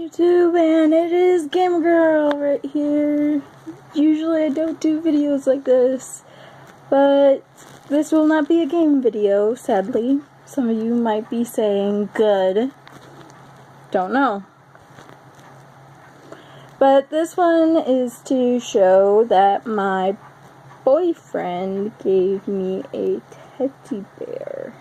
YouTube, and it is Gamer Girl right here. Usually I don't do videos like this, but this will not be a game video, sadly. Some of you might be saying, good. Don't know. But this one is to show that my boyfriend gave me a teddy bear.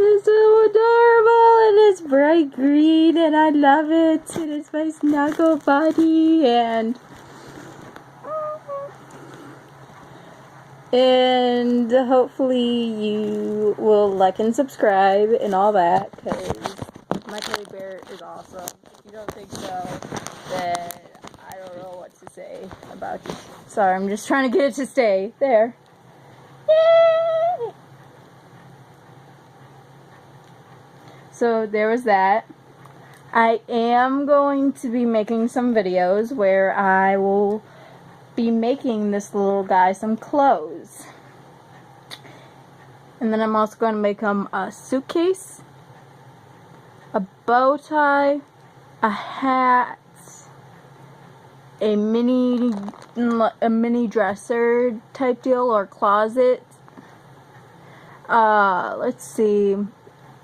It's so adorable, and it's bright green, and I love it, and it's my snuggle buddy, and hopefully you will like and subscribe and all that, because my teddy bear is awesome. If you don't think so, then I don't know what to say about you. Sorry, I'm just trying to get it to stay. There. Yay! So there was that. I am going to be making some videos where I will be making this little guy some clothes. And then I'm also going to make him a suitcase, a bow tie, a hat, a mini dresser type deal or closet. Let's see.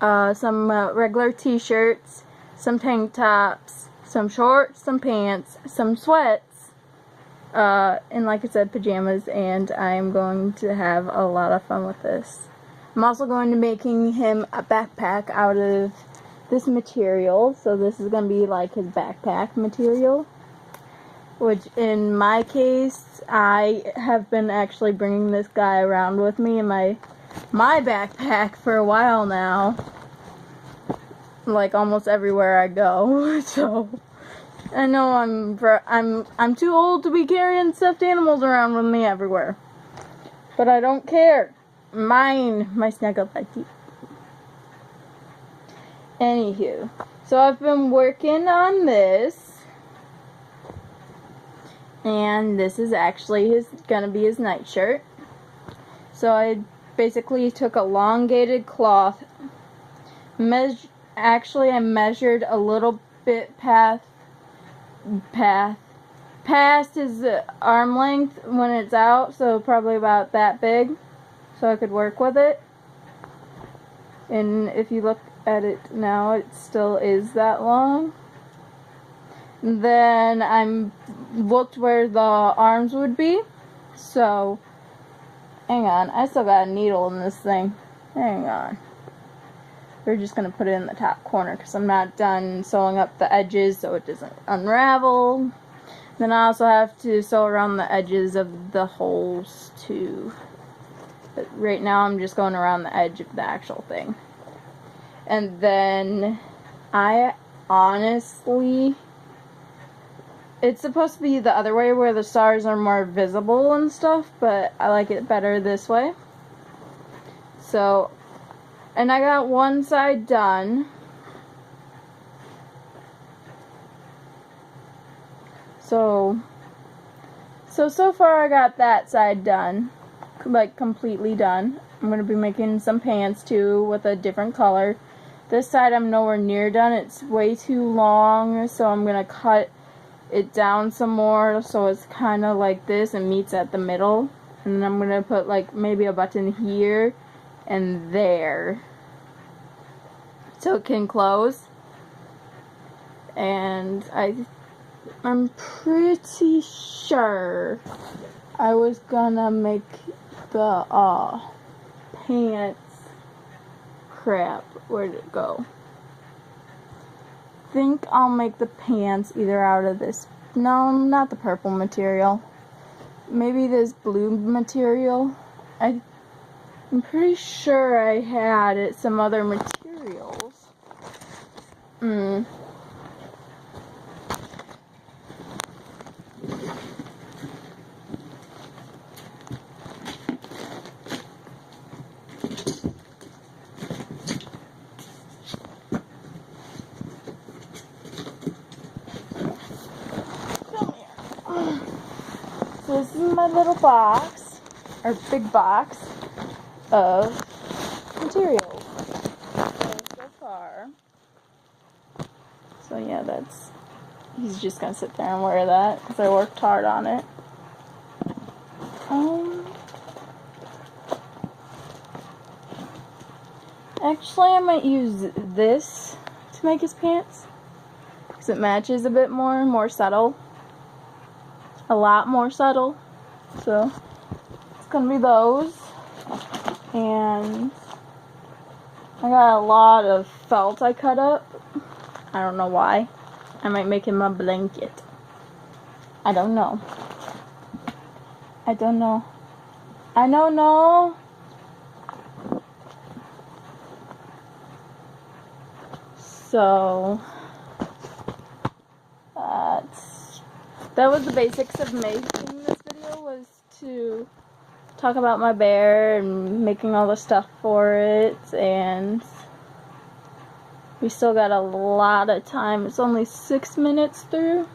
Some regular t-shirts, some tank tops, some shorts, some pants, some sweats, and like I said, pajamas, and I'm going to have a lot of fun with this. I'm also going to be making him a backpack out of this material, so this is going to be like his backpack material, which in my case, I have been actually bringing this guy around with me in my backpack for a while now, like almost everywhere I go. So I know I'm too old to be carrying stuffed animals around with me everywhere, but I don't care. Mine, my snuggle buddy. Anywho, so I've been working on this, and this is actually gonna be his nightshirt. So I basically took elongated cloth, I measured a little bit past his arm length when it's out, so probably about that big, so I could work with it. And if you look at it now, it still is that long. Then I looked where the arms would be, so hang on, I still got a needle in this thing. Hang on. We're just going to put it in the top corner because I'm not done sewing up the edges so it doesn't unravel. Then I also have to sew around the edges of the holes too. But right now I'm just going around the edge of the actual thing. And then I honestly... It's supposed to be the other way where the stars are more visible and stuff, but I like it better this way. So, and I got one side done. So far I got that side done, like completely done. I'm going to be making some pants too with a different color. This side I'm nowhere near done. It's way too long, so I'm going to cut it down some more so it's kind of like this and meets at the middle, and then I'm gonna put like maybe a button here and there so it can close. And I'm pretty sure I was gonna make the pants crap. Where'd it go? I think I'll make the pants either out of this, no, not the purple material, maybe this blue material. I'm pretty sure I had some other materials. So this is my little box, or big box, of materials. So far, So yeah, he's just gonna sit there and wear that because I worked hard on it. Actually, I might use this to make his pants because it matches a bit more subtle. A lot more subtle. So, it's gonna be those. And I got a lot of felt I cut up. I don't know why. I might make him a blanket. I don't know. I don't know. I don't know. So that was the basics of making this video, was to talk about my bear and making all the stuff for it, and we still got a lot of time. It's only 6 minutes through.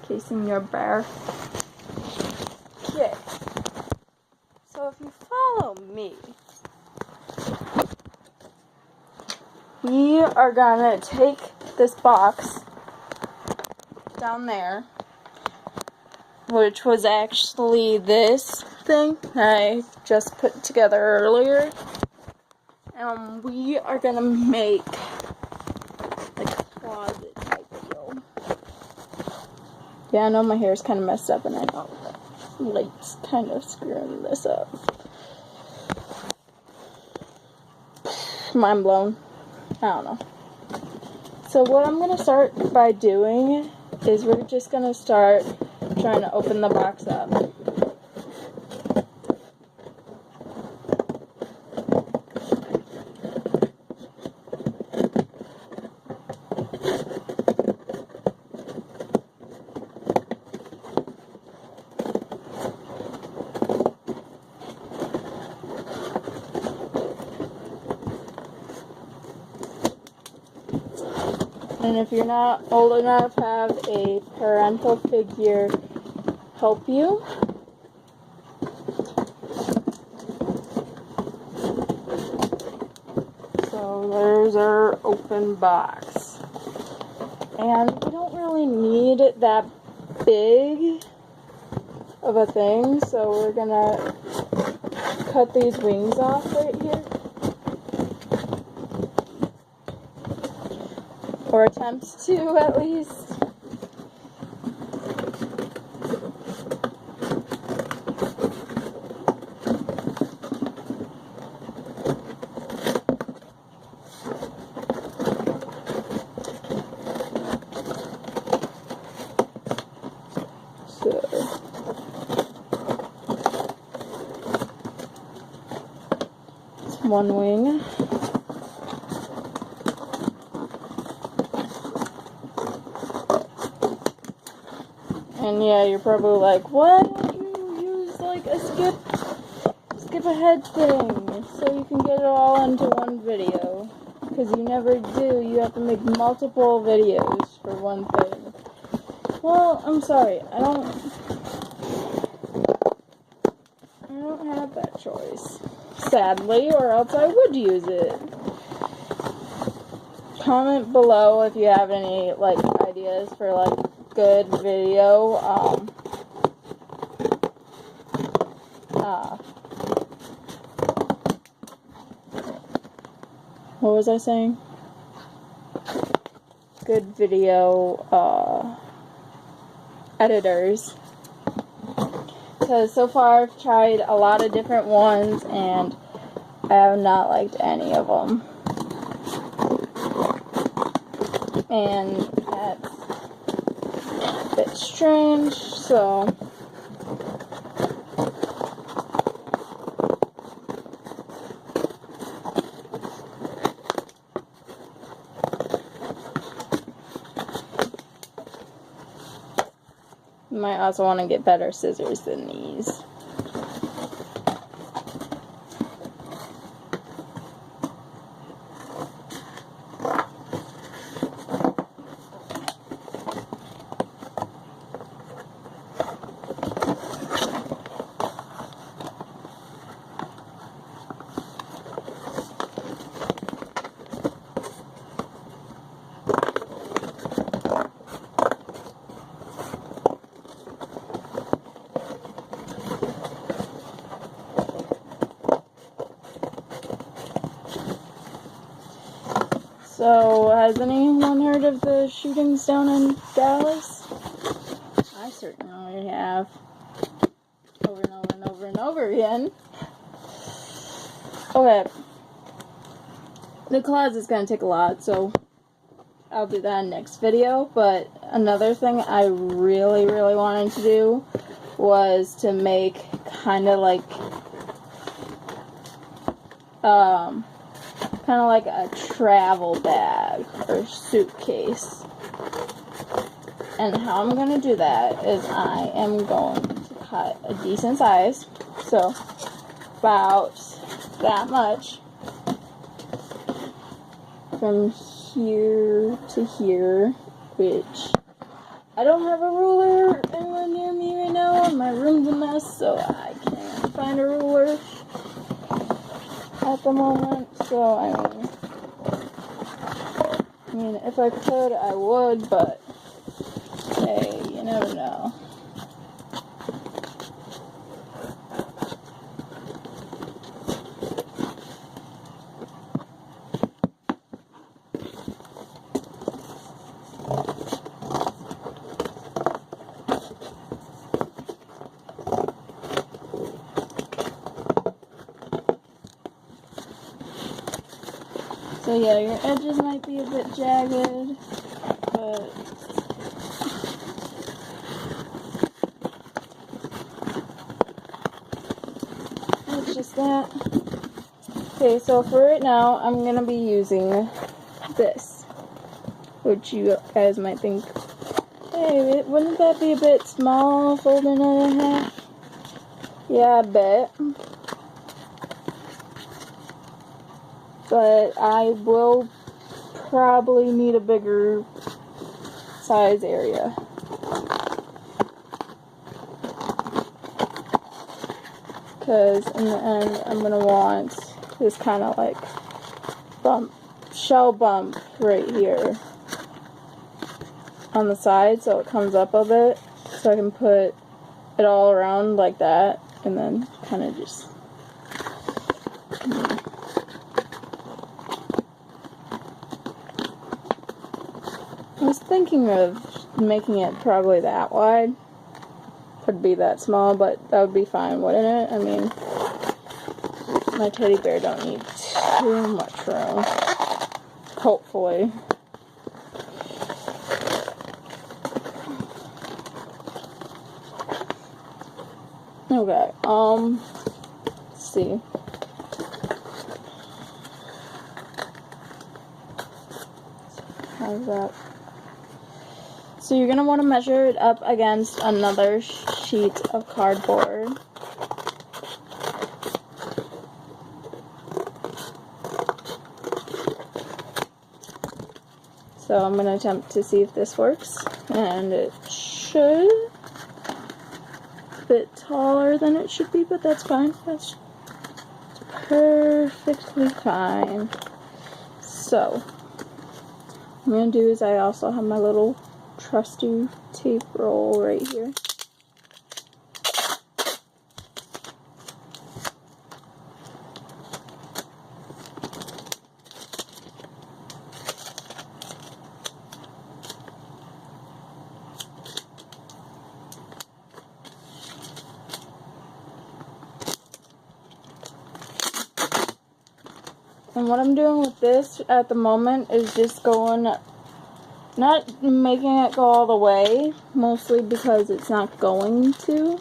Casing your bear. Okay. So if you follow me, we are gonna take this box down there, which was actually this thing I just put together earlier, and we are gonna make like a closet type deal. Yeah, I know my hair is kind of messed up, and I know the light's kind of screwing this up. Mind blown. I don't know. So what I'm going to start by doing is we're just going to start trying to open the box up. And if you're not old enough, have a parental figure help you. So there's our open box. And we don't really need that big of a thing, so we're gonna cut these wings off right here. Or attempt to, at least. So, it's one wing. And yeah, you're probably like, why don't you use like a skip ahead thing so you can get it all into one video? Because you never do. You have to make multiple videos for one thing. Well, I'm sorry. I don't have that choice, sadly, or else I would use it. Comment below if you have any like ideas for like good video. What was I saying? Good video editors. Because so far I've tried a lot of different ones and I have not liked any of them. And that's a bit strange, so you might also want to get better scissors than these. So, has anyone heard of the shootings down in Dallas? I certainly have. Over and over and over and over again. Okay. The closet's gonna take a lot, so I'll do that in next video. But another thing I really, really wanted to do was to make kind of like a travel bag or suitcase. And how I'm going to do that is I am going to cut a decent size, so about that much from here to here, which I don't have a ruler anywhere near me right now, and my room's a mess, so I can't find a ruler at the moment. So I mean, if I could, I would, but hey, you never know. So yeah, your edges might be a bit jagged, but it's just that. Okay, so for right now, I'm going to be using this, which you guys might think, hey, wouldn't that be a bit small, folding it in half? Yeah, I bet. But I will probably need a bigger size area. Because in the end, I'm going to want this kind of like shell bump right here on the side, so it comes up a bit, so I can put it all around like that, and then kind of just I was thinking of making it probably that wide. Could be that small, but that would be fine, wouldn't it? I mean, my teddy bear don't need too much room. Hopefully. Okay, let's see. How's that? So you're going to want to measure it up against another sheet of cardboard. So I'm going to attempt to see if this works, and it should. A bit taller than it should be, but that's fine. That's perfectly fine. So what I'm going to do is I also have my little trusty tape roll right here. And what I'm doing with this at the moment is just going, not making it go all the way, mostly because it's not going to.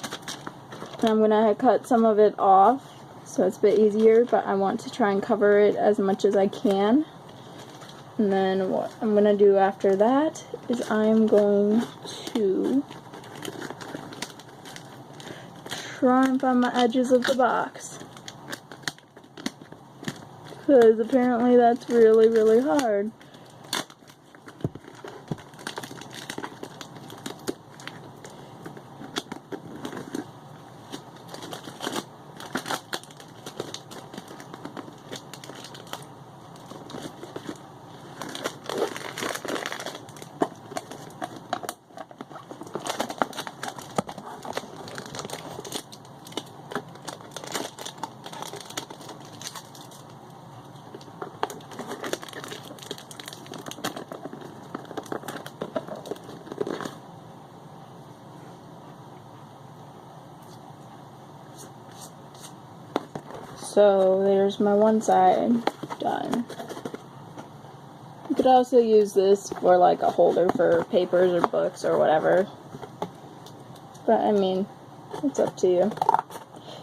And I'm going to cut some of it off, so it's a bit easier, but I want to try and cover it as much as I can. And then what I'm going to do after that is I'm going to try and find my edges of the box. Because apparently that's really, really hard. So there's my one side done. You could also use this for like a holder for papers or books or whatever. But I mean, it's up to you.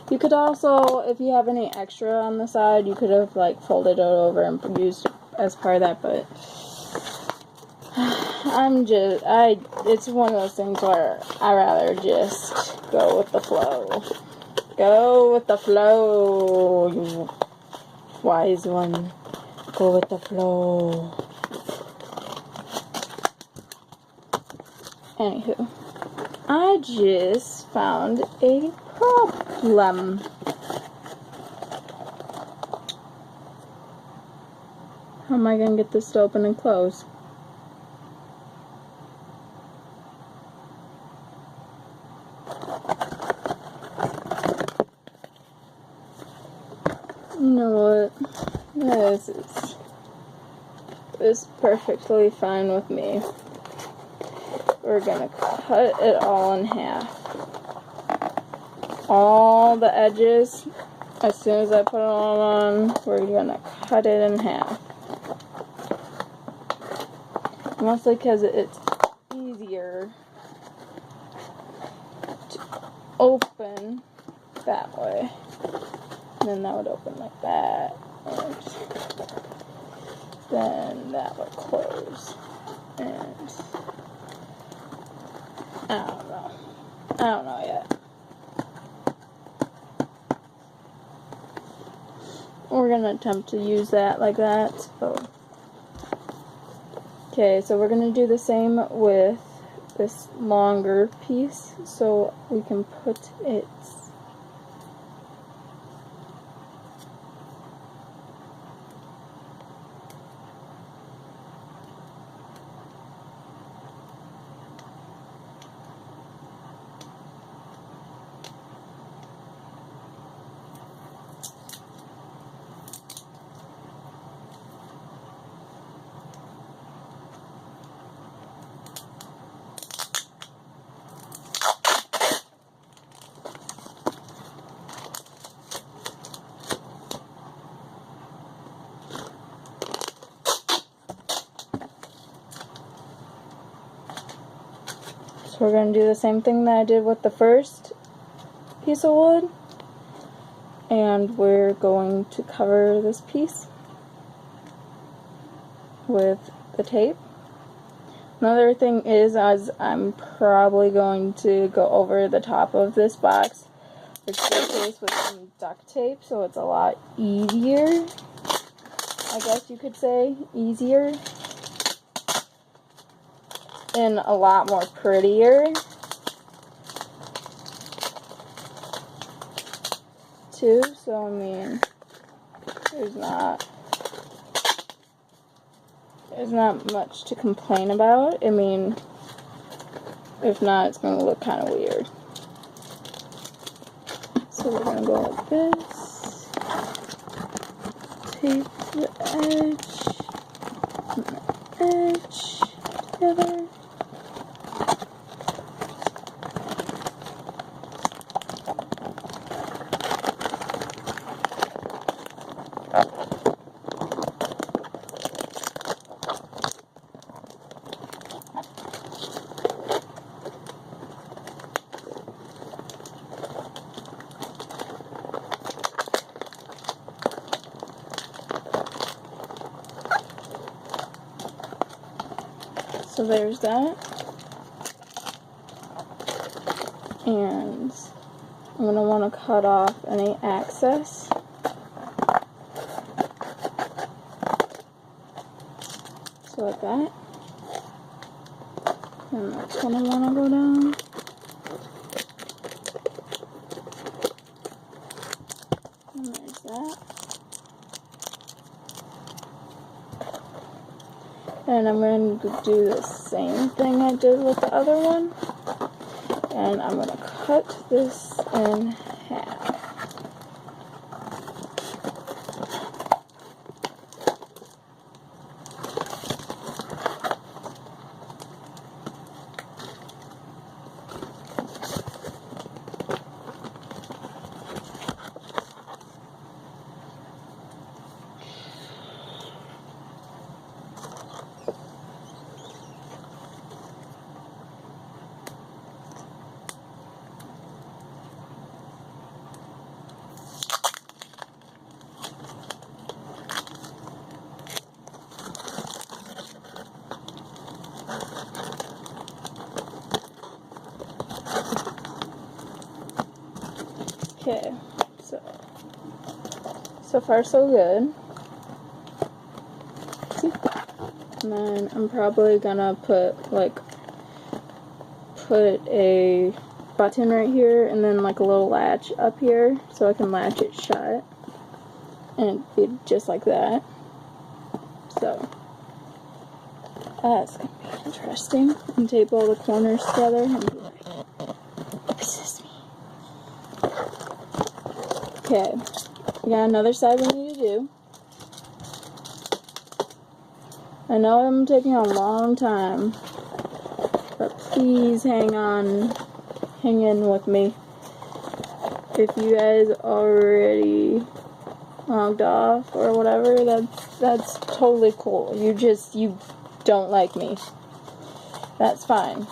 You could also, if you have any extra on the side, you could have like folded it over and used it as part of that, but it's one of those things where I rather just go with the flow. Go with the flow, you wise one. Go with the flow. Anywho, I just found a problem. How am I going to get this to open and close? You know what? This is perfectly fine with me. We're gonna cut it all in half. All the edges, as soon as I put it all on, we're gonna cut it in half. Mostly because it's easier to open that way. And then that would open like that. And then that would close. And I don't know. I don't know yet. We're gonna attempt to use that like that. So. Okay, so we're gonna do the same with this longer piece, so we can put it So we're going to do the same thing that I did with the first piece of wood, and we're going to cover this piece with the tape. Another thing is, as I'm probably going to go over the top of this box, it's case with some duct tape, so it's a lot easier, I guess you could say, easier. And a lot more prettier too, so I mean, there's not much to complain about. I mean, if not, it's going to look kind of weird. So we're going to go like this, tape the edge, and the edge together. So there's that, and I'm going to want to cut off any excess. So like that, and that's when I want to go down. And there's that. And I'm going to do the same thing I did with the other one. And I'm going to cut this in half. So far, so good. See? And then I'm probably gonna put a button right here and then like a little latch up here so I can latch it shut. And it'd be just like that. So that's gonna be interesting. And tape all the corners together and be like, this is me. Okay, we got another side we need to do. I know I'm taking a long time, but please hang in with me. If you guys already logged off or whatever, that's totally cool. You don't like me. That's fine.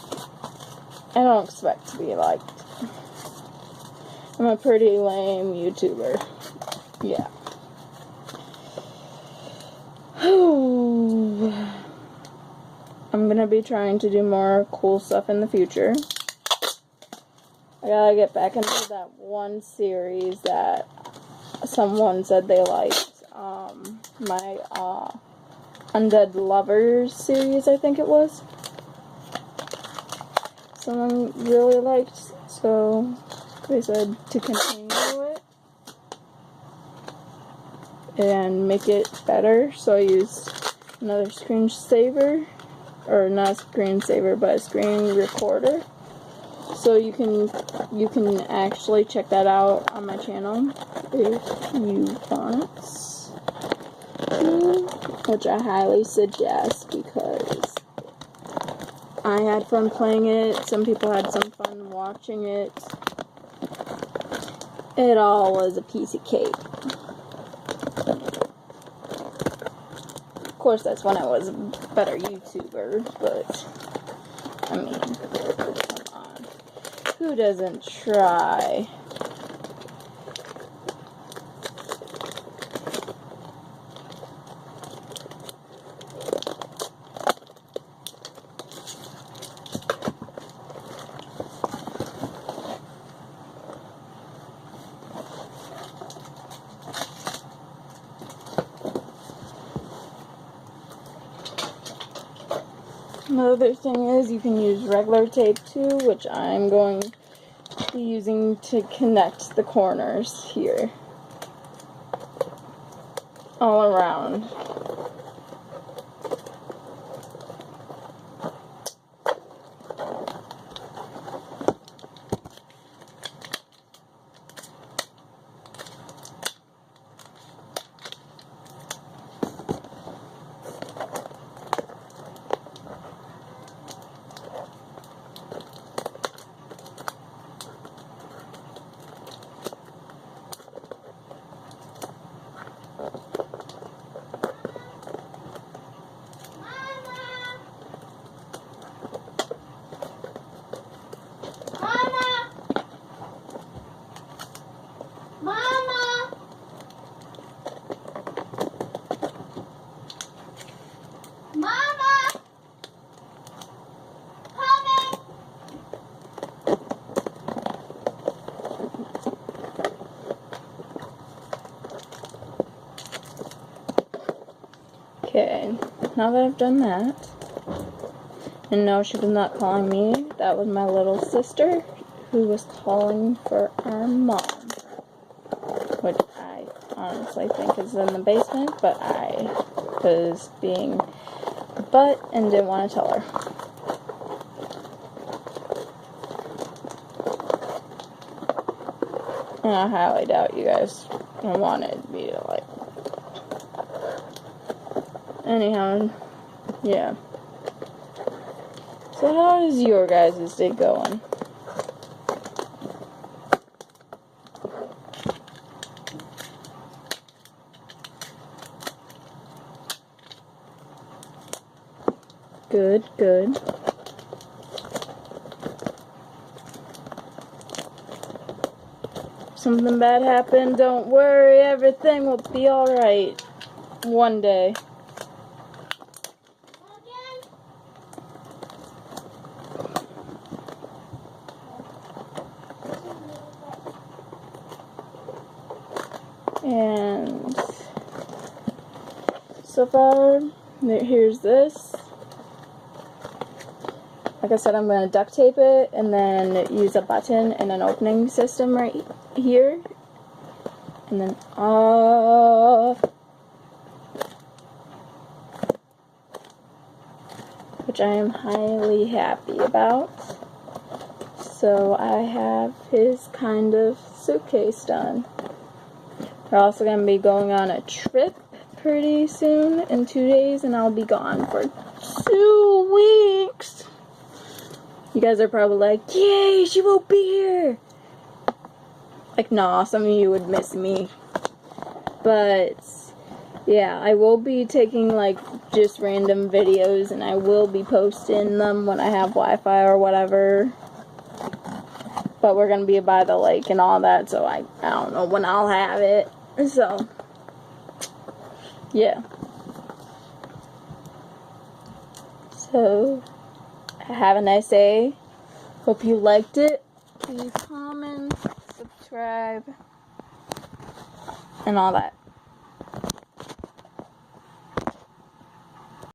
I don't expect to be liked. I'm a pretty lame YouTuber. Yeah. I'm gonna be trying to do more cool stuff in the future. I gotta get back into that one series that someone said they liked. My Undead Lovers series, I think it was. Someone really liked, so they said to continue it and make it better. So I used another screensaver, or not a screensaver, but a screen recorder. So you can actually check that out on my channel if you want, which I highly suggest because I had fun playing it. Some people had some fun watching it. It all was a piece of cake. Of course, that's when I was a better YouTuber, but I mean, come on. Who doesn't try? Another thing is you can use regular tape too, which I'm going to be using to connect the corners here all around. Okay, now that I've done that, and no, she was not calling me, that was my little sister who was calling for our mom, which I honestly think is in the basement, but I was being a butt and didn't want to tell her. And I highly doubt you guys wanted me to, like, anyhow, yeah. So how is your guys' day going? Good, good. Something bad happened, don't worry, everything will be alright one day. And so far. Here's this. Like I said, I'm going to duct tape it and then use a button and an opening system right here. And then which I am highly happy about. So I have his kind of suitcase done. We're also going to be going on a trip pretty soon in 2 days, and I'll be gone for 2 weeks. You guys are probably like, yay, she won't be here. Like, nah, some of you would miss me. But yeah, I will be taking like just random videos, and I will be posting them when I have Wi-Fi or whatever. But we're gonna be by the lake and all that, so I don't know when I'll have it. So yeah. So have a nice day. Hope you liked it. Please comment, subscribe, and all that.